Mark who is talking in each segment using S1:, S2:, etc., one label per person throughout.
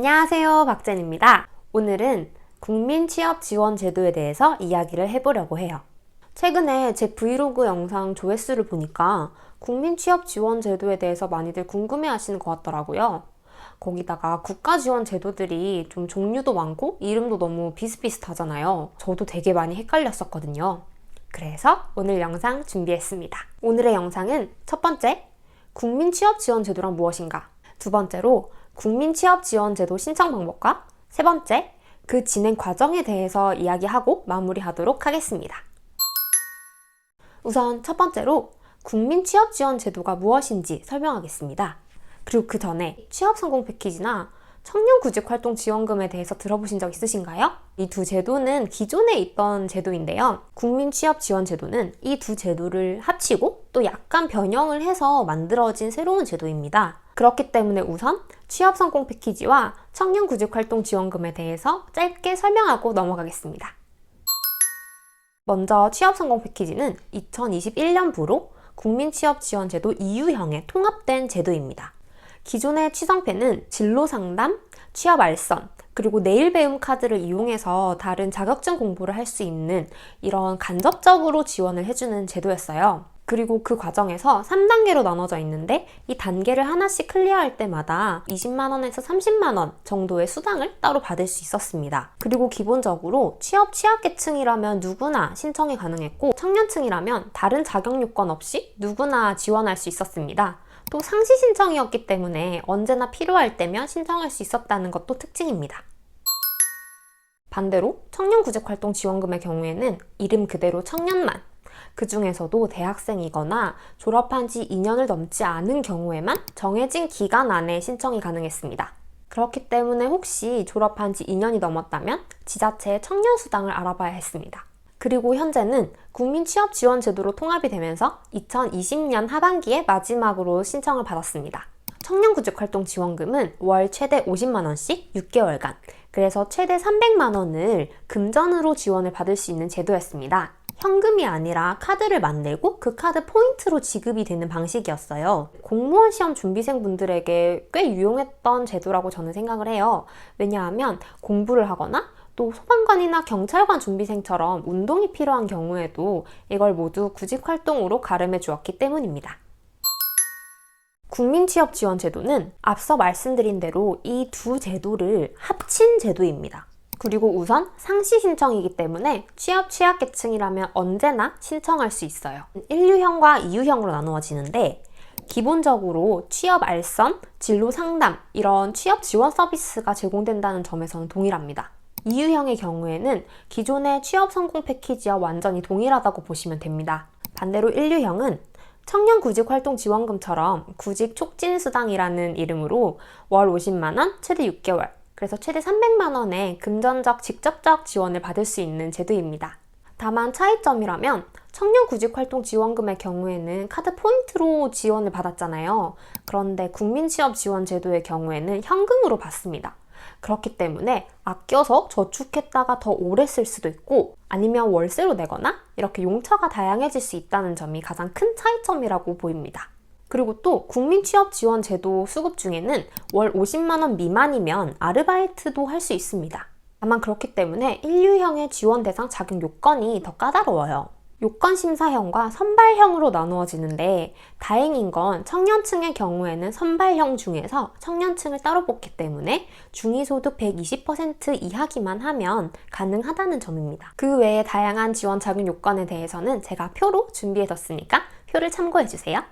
S1: 안녕하세요, 박젠입니다. 오늘은 국민취업지원제도에 대해서 이야기를 해보려고 해요. 최근에 제 브이로그 영상 조회수를 보니까 국민취업지원제도에 대해서 많이들 궁금해하시는 것 같더라고요. 거기다가 국가지원제도들이 좀 종류도 많고 이름도 너무 비슷비슷하잖아요. 저도 되게 많이 헷갈렸었거든요. 그래서 오늘 영상 준비했습니다. 오늘의 영상은 첫 번째, 국민취업지원제도란 무엇인가? 두 번째로 국민취업지원제도 신청 방법과 세 번째, 그 진행 과정에 대해서 이야기하고 마무리하도록 하겠습니다. 우선 첫 번째로 국민취업지원제도가 무엇인지 설명하겠습니다. 그리고 그 전에 취업성공 패키지나 청년구직활동지원금에 대해서 들어보신 적 있으신가요? 이 두 제도는 기존에 있던 제도인데요. 국민취업지원제도는 이 두 제도를 합치고 또 약간 변형을 해서 만들어진 새로운 제도입니다. 그렇기 때문에 우선 취업성공 패키지와 청년구직활동지원금에 대해서 짧게 설명하고 넘어가겠습니다. 먼저 취업성공 패키지는 2021년부로 국민취업지원제도 2유형에 통합된 제도입니다. 기존의 취성패는 진로상담, 취업알선, 그리고 내일배움 카드를 이용해서 다른 자격증 공부를 할 수 있는 이런 간접적으로 지원을 해주는 제도였어요. 그리고 그 과정에서 3단계로 나눠져 있는데 이 단계를 하나씩 클리어할 때마다 20만원에서 30만원 정도의 수당을 따로 받을 수 있었습니다. 그리고 기본적으로 취약계층이라면 누구나 신청이 가능했고 청년층이라면 다른 자격 요건 없이 누구나 지원할 수 있었습니다. 또 상시 신청이었기 때문에 언제나 필요할 때면 신청할 수 있었다는 것도 특징입니다. 반대로 청년구직활동지원금의 경우에는 이름 그대로 청년만, 그 중에서도 대학생이거나 졸업한 지 2년을 넘지 않은 경우에만 정해진 기간 안에 신청이 가능했습니다. 그렇기 때문에 혹시 졸업한 지 2년이 넘었다면 지자체의 청년수당을 알아봐야 했습니다. 그리고 현재는 국민취업지원제도로 통합이 되면서 2020년 하반기에 마지막으로 신청을 받았습니다. 청년구직활동지원금은 월 최대 50만원씩 6개월간, 그래서 최대 300만원을 금전으로 지원을 받을 수 있는 제도였습니다. 현금이 아니라 카드를 만들고 그 카드 포인트로 지급이 되는 방식이었어요. 공무원 시험 준비생분들에게 꽤 유용했던 제도라고 저는 생각을 해요. 왜냐하면 공부를 하거나 또 소방관이나 경찰관 준비생처럼 운동이 필요한 경우에도 이걸 모두 구직활동으로 가름해 주었기 때문입니다. 국민취업지원제도는 앞서 말씀드린 대로 이 두 제도를 합친 제도입니다. 그리고 우선 상시 신청이기 때문에 취약계층이라면 언제나 신청할 수 있어요. 1유형과 2유형으로 나누어지는데 기본적으로 취업 알선, 진로 상담 이런 취업 지원 서비스가 제공된다는 점에서는 동일합니다. 2유형의 경우에는 기존의 취업 성공 패키지와 완전히 동일하다고 보시면 됩니다. 반대로 1유형은 청년구직활동지원금처럼 구직촉진수당이라는 이름으로 월 50만원, 최대 6개월, 그래서 최대 300만원의 금전적, 직접적 지원을 받을 수 있는 제도입니다. 다만 차이점이라면 청년구직활동지원금의 경우에는 카드 포인트로 지원을 받았잖아요. 그런데 국민취업지원제도의 경우에는 현금으로 받습니다. 그렇기 때문에 아껴서 저축했다가 더 오래 쓸 수도 있고 아니면 월세로 내거나 이렇게 용처가 다양해질 수 있다는 점이 가장 큰 차이점이라고 보입니다. 그리고 또 국민취업지원제도 수급 중에는 월 50만원 미만이면 아르바이트도 할 수 있습니다. 다만 그렇기 때문에 1유형의 지원 대상 자격 요건이 더 까다로워요. 요건심사형과 선발형으로 나누어지는데 다행인 건 청년층의 경우에는 선발형 중에서 청년층을 따로 뽑기 때문에 중위소득 120% 이하기만 하면 가능하다는 점입니다. 그 외에 다양한 지원 자격 요건에 대해서는 제가 표로 준비해뒀으니까 표를 참고해주세요.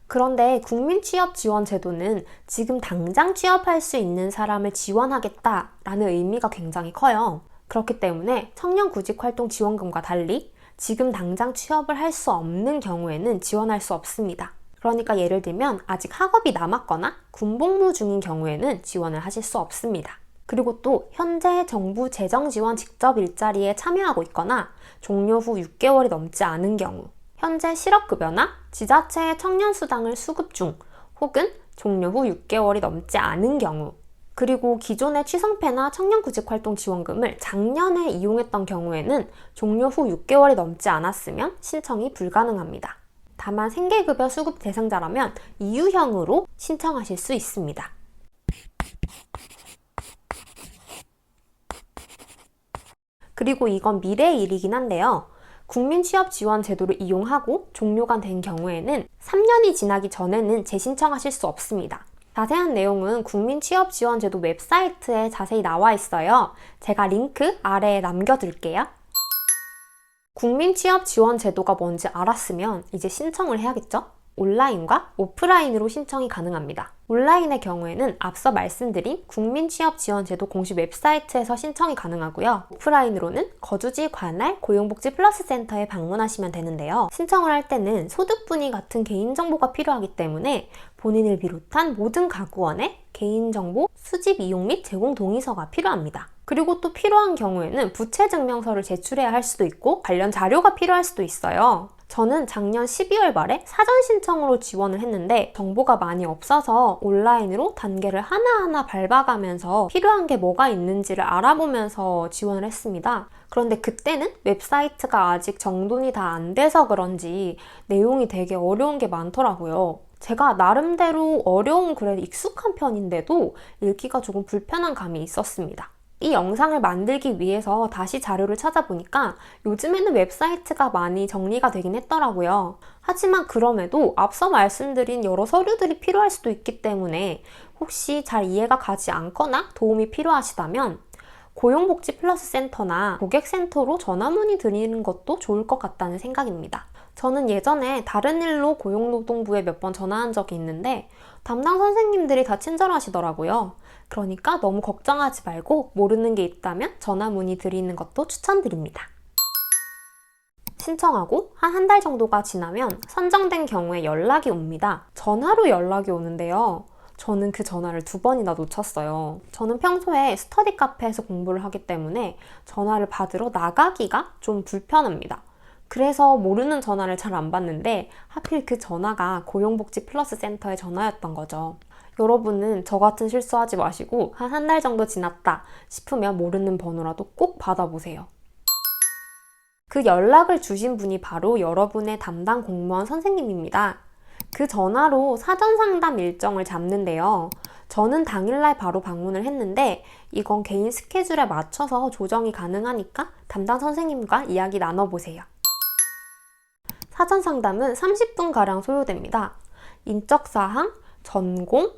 S1: 그런데 국민취업지원제도는 지금 당장 취업할 수 있는 사람을 지원하겠다라는 의미가 굉장히 커요. 그렇기 때문에 청년구직활동지원금과 달리 지금 당장 취업을 할 수 없는 경우에는 지원할 수 없습니다. 그러니까 예를 들면 아직 학업이 남았거나 군복무 중인 경우에는 지원을 하실 수 없습니다. 그리고 또 현재 정부 재정지원 직접 일자리에 참여하고 있거나 종료 후 6개월이 넘지 않은 경우, 현재 실업급여나 지자체의 청년수당을 수급 중 혹은 종료 후 6개월이 넘지 않은 경우, 그리고 기존의 취성패나 청년구직활동지원금을 작년에 이용했던 경우에는 종료 후 6개월이 넘지 않았으면 신청이 불가능합니다. 다만 생계급여 수급 대상자라면 이유형으로 신청하실 수 있습니다. 그리고 이건 미래의 일이긴 한데요. 국민취업지원제도를 이용하고 종료가 된 경우에는 3년이 지나기 전에는 재신청하실 수 없습니다. 자세한 내용은 국민취업지원제도 웹사이트에 자세히 나와 있어요. 제가 링크 아래에 남겨둘게요. 국민취업지원제도가 뭔지 알았으면 이제 신청을 해야겠죠? 온라인과 오프라인으로 신청이 가능합니다. 온라인의 경우에는 앞서 말씀드린 국민취업지원제도 공식 웹사이트에서 신청이 가능하고요. 오프라인으로는 거주지 관할 고용복지 플러스 센터에 방문하시면 되는데요. 신청을 할 때는 소득분위 같은 개인정보가 필요하기 때문에 본인을 비롯한 모든 가구원의 개인정보 수집 이용 및 제공 동의서가 필요합니다. 그리고 또 필요한 경우에는 부채증명서를 제출해야 할 수도 있고 관련 자료가 필요할 수도 있어요. 저는 작년 12월 말에 사전 신청으로 지원을 했는데 정보가 많이 없어서 온라인으로 단계를 하나하나 밟아가면서 필요한 게 뭐가 있는지를 알아보면서 지원을 했습니다. 그런데 그때는 웹사이트가 아직 정돈이 다 안 돼서 그런지 내용이 되게 어려운 게 많더라고요. 제가 나름대로 어려운 글에 익숙한 편인데도 읽기가 조금 불편한 감이 있었습니다. 이 영상을 만들기 위해서 다시 자료를 찾아보니까 요즘에는 웹사이트가 많이 정리가 되긴 했더라고요. 하지만 그럼에도 앞서 말씀드린 여러 서류들이 필요할 수도 있기 때문에 혹시 잘 이해가 가지 않거나 도움이 필요하시다면 고용복지 플러스 센터나 고객센터로 전화 문의 드리는 것도 좋을 것 같다는 생각입니다. 저는 예전에 다른 일로 고용노동부에 몇 번 전화한 적이 있는데 담당 선생님들이 다 친절하시더라고요. 그러니까 너무 걱정하지 말고 모르는 게 있다면 전화 문의 드리는 것도 추천드립니다. 신청하고 한 달 정도가 지나면 선정된 경우에 연락이 옵니다. 전화로 연락이 오는데요. 저는 그 전화를 2번이나 놓쳤어요. 저는 평소에 스터디 카페에서 공부를 하기 때문에 전화를 받으러 나가기가 좀 불편합니다. 그래서 모르는 전화를 잘 안 받는데 하필 그 전화가 고용복지 플러스 센터의 전화였던 거죠. 여러분은 저 같은 실수하지 마시고 한 달 정도 지났다 싶으면 모르는 번호라도 꼭 받아보세요. 그 연락을 주신 분이 바로 여러분의 담당 공무원 선생님입니다. 그 전화로 사전 상담 일정을 잡는데요. 저는 당일날 바로 방문을 했는데 이건 개인 스케줄에 맞춰서 조정이 가능하니까 담당 선생님과 이야기 나눠보세요. 사전 상담은 30분가량 소요됩니다. 인적사항, 전공,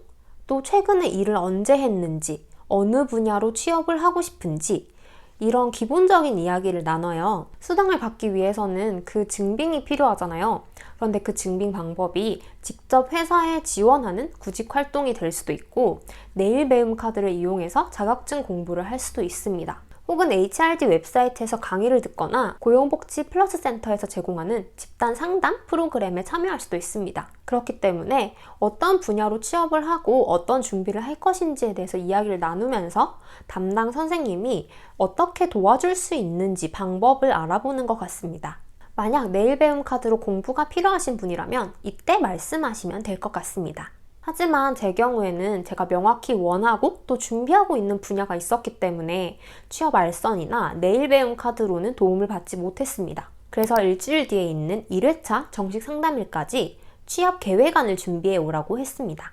S1: 또 최근에 일을 언제 했는지, 어느 분야로 취업을 하고 싶은지 이런 기본적인 이야기를 나눠요. 수당을 받기 위해서는 그 증빙이 필요하잖아요. 그런데 그 증빙 방법이 직접 회사에 지원하는 구직 활동이 될 수도 있고 내일 배움 카드를 이용해서 자격증 공부를 할 수도 있습니다. 혹은 HRD 웹사이트에서 강의를 듣거나 고용복지 플러스 센터에서 제공하는 집단 상담 프로그램에 참여할 수도 있습니다. 그렇기 때문에 어떤 분야로 취업을 하고 어떤 준비를 할 것인지에 대해서 이야기를 나누면서 담당 선생님이 어떻게 도와줄 수 있는지 방법을 알아보는 것 같습니다. 만약 내일 배움 카드로 공부가 필요하신 분이라면 이때 말씀하시면 될 것 같습니다. 하지만 제 경우에는 제가 명확히 원하고 또 준비하고 있는 분야가 있었기 때문에 취업 알선이나 내일 배움 카드로는 도움을 받지 못했습니다. 그래서 일주일 뒤에 있는 1회차 정식 상담일까지 취업 계획안을 준비해 오라고 했습니다.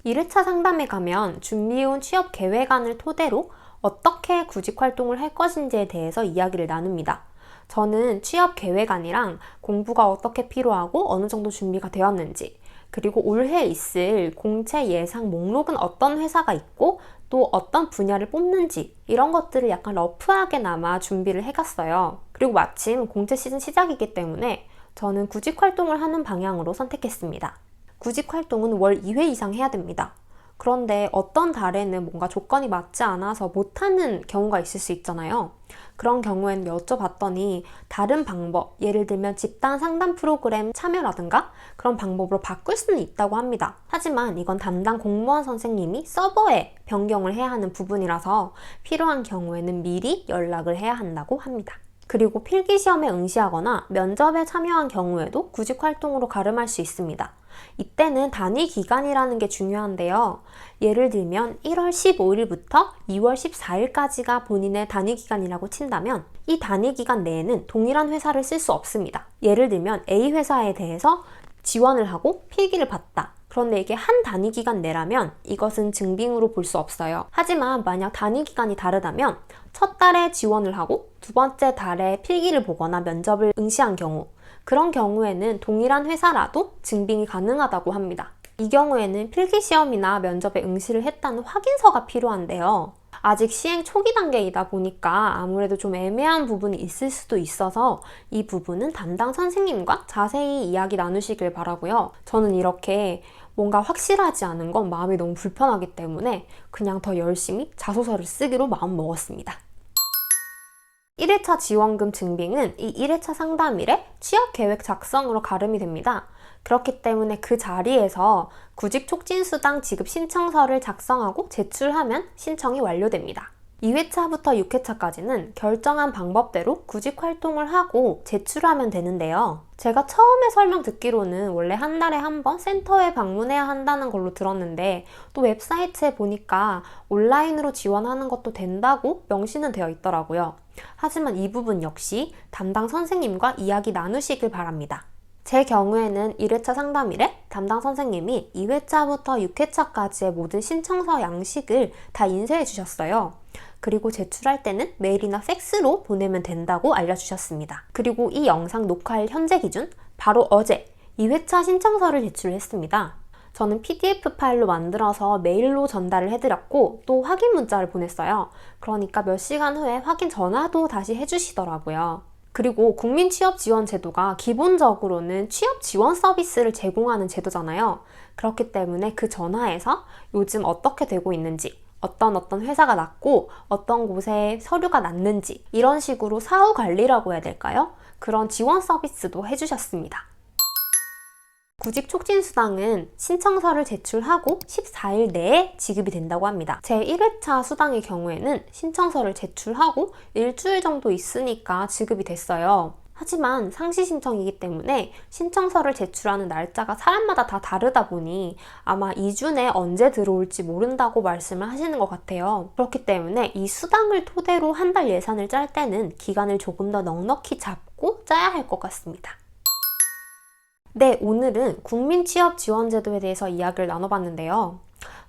S1: 1회차 상담에 가면 준비해온 취업 계획안을 토대로 어떻게 구직 활동을 할 것인지에 대해서 이야기를 나눕니다. 저는 취업 계획안이랑 공부가 어떻게 필요하고 어느 정도 준비가 되었는지, 그리고 올해 있을 공채 예상 목록은 어떤 회사가 있고 또 어떤 분야를 뽑는지 이런 것들을 약간 러프하게나마 준비를 해갔어요. 그리고 마침 공채 시즌 시작이기 때문에 저는 구직 활동을 하는 방향으로 선택했습니다. 구직 활동은 월 2회 이상 해야 됩니다. 그런데 어떤 달에는 뭔가 조건이 맞지 않아서 못하는 경우가 있을 수 있잖아요. 그런 경우에는 여쭤봤더니 다른 방법, 예를 들면 집단 상담 프로그램 참여라든가 그런 방법으로 바꿀 수는 있다고 합니다. 하지만 이건 담당 공무원 선생님이 서버에 변경을 해야 하는 부분이라서 필요한 경우에는 미리 연락을 해야 한다고 합니다. 그리고 필기시험에 응시하거나 면접에 참여한 경우에도 구직 활동으로 가름할 수 있습니다. 이때는 단위 기간이라는 게 중요한데요. 예를 들면 1월 15일부터 2월 14일까지가 본인의 단위 기간이라고 친다면 이 단위 기간 내에는 동일한 회사를 쓸 수 없습니다. 예를 들면 A 회사에 대해서 지원을 하고 필기를 봤다. 그런데 이게 한 단위 기간 내라면 이것은 증빙으로 볼 수 없어요. 하지만 만약 단위 기간이 다르다면 첫 달에 지원을 하고 두 번째 달에 필기를 보거나 면접을 응시한 경우, 그런 경우에는 동일한 회사라도 증빙이 가능하다고 합니다. 이 경우에는 필기시험이나 면접에 응시를 했다는 확인서가 필요한데요. 아직 시행 초기 단계이다 보니까 아무래도 좀 애매한 부분이 있을 수도 있어서 이 부분은 담당 선생님과 자세히 이야기 나누시길 바라고요. 저는 이렇게 뭔가 확실하지 않은 건 마음이 너무 불편하기 때문에 그냥 더 열심히 자소서를 쓰기로 마음먹었습니다. 1회차 지원금 증빙은 이 1회차 상담일에 취업계획 작성으로 가름이 됩니다. 그렇기 때문에 그 자리에서 구직촉진수당 지급 신청서를 작성하고 제출하면 신청이 완료됩니다. 2회차부터 6회차까지는 결정한 방법대로 구직 활동을 하고 제출하면 되는데요. 제가 처음에 설명 듣기로는 원래 한 달에 한 번 센터에 방문해야 한다는 걸로 들었는데 또 웹사이트에 보니까 온라인으로 지원하는 것도 된다고 명시는 되어 있더라고요. 하지만 이 부분 역시 담당 선생님과 이야기 나누시길 바랍니다. 제 경우에는 1회차 상담일에 담당 선생님이 2회차부터 6회차까지의 모든 신청서 양식을 다 인쇄해 주셨어요. 그리고 제출할 때는 메일이나 팩스로 보내면 된다고 알려주셨습니다. 그리고 이 영상 녹화일 현재 기준 바로 어제 2회차 신청서를 제출했습니다. 저는 PDF 파일로 만들어서 메일로 전달을 해드렸고 또 확인 문자를 보냈어요. 그러니까 몇 시간 후에 확인 전화도 다시 해주시더라고요. 그리고 국민취업지원제도가 기본적으로는 취업지원 서비스를 제공하는 제도잖아요. 그렇기 때문에 그 전화에서 요즘 어떻게 되고 있는지, 어떤 회사가 났고 어떤 곳에 서류가 났는지 이런 식으로 사후 관리라고 해야 될까요? 그런 지원 서비스도 해주셨습니다. 구직촉진수당은 신청서를 제출하고 14일 내에 지급이 된다고 합니다. 제 1회차 수당의 경우에는 신청서를 제출하고 일주일 정도 있으니까 지급이 됐어요. 하지만 상시 신청이기 때문에 신청서를 제출하는 날짜가 사람마다 다 다르다 보니 아마 2주 내에 언제 들어올지 모른다고 말씀을 하시는 것 같아요. 그렇기 때문에 이 수당을 토대로 한 달 예산을 짤 때는 기간을 조금 더 넉넉히 잡고 짜야 할 것 같습니다. 네, 오늘은 국민취업지원제도에 대해서 이야기를 나눠봤는데요.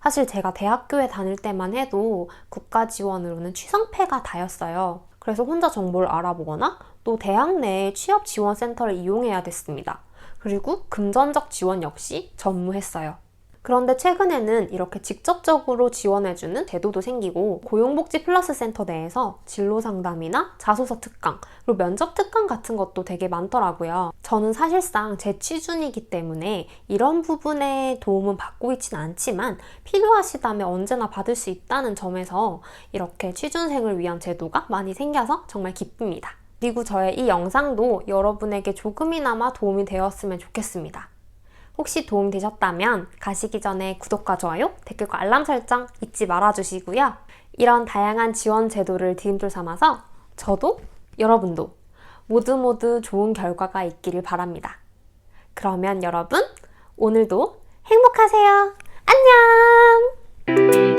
S1: 사실 제가 대학교에 다닐 때만 해도 국가지원으로는 취성패가 다였어요. 그래서 혼자 정보를 알아보거나 또 대학 내에 취업지원센터를 이용해야 됐습니다. 그리고 금전적 지원 역시 전무했어요. 그런데 최근에는 이렇게 직접적으로 지원해주는 제도도 생기고 고용복지 플러스 센터 내에서 진로 상담이나 자소서 특강, 그리고 면접 특강 같은 것도 되게 많더라고요. 저는 사실상 재취준이기 때문에 이런 부분에 도움은 받고 있지는 않지만 필요하시다면 언제나 받을 수 있다는 점에서 이렇게 취준생을 위한 제도가 많이 생겨서 정말 기쁩니다. 그리고 저의 이 영상도 여러분에게 조금이나마 도움이 되었으면 좋겠습니다. 혹시 도움이 되셨다면 가시기 전에 구독과 좋아요, 댓글과 알람 설정 잊지 말아주시고요. 이런 다양한 지원 제도를 디딤돌 삼아서 저도 여러분도 모두 좋은 결과가 있기를 바랍니다. 그러면 여러분, 오늘도 행복하세요. 안녕!